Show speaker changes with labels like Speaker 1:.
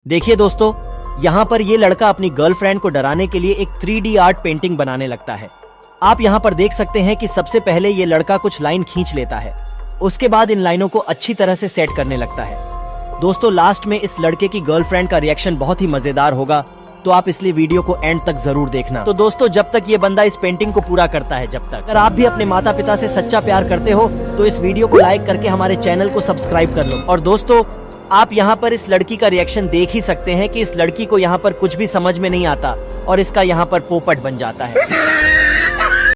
Speaker 1: देखिए दोस्तों, यहाँ पर ये लड़का अपनी गर्लफ्रेंड को डराने के लिए एक 3D आर्ट पेंटिंग बनाने लगता है। आप यहाँ पर देख सकते हैं कि सबसे पहले ये लड़का कुछ लाइन खींच लेता है, उसके बाद इन लाइनों को अच्छी तरह से सेट करने लगता है। दोस्तों लास्ट में इस लड़के की गर्लफ्रेंड का रिएक्शन बहुत ही मजेदार होगा, तो आप इसलिए वीडियो को एंड तक जरूर देखना। तो दोस्तों जब तक ये बंदा इस पेंटिंग को पूरा करता है, जब तक अगर आप भी अपने माता पिता से सच्चा प्यार करते हो तो इस वीडियो को लाइक करके हमारे चैनल को सब्सक्राइब कर लो। और दोस्तों आप यहाँ पर इस लड़की का रिएक्शन देख ही सकते हैं कि इस लड़की को यहाँ पर कुछ भी समझ में नहीं आता और इसका यहाँ पर पोपट बन जाता है।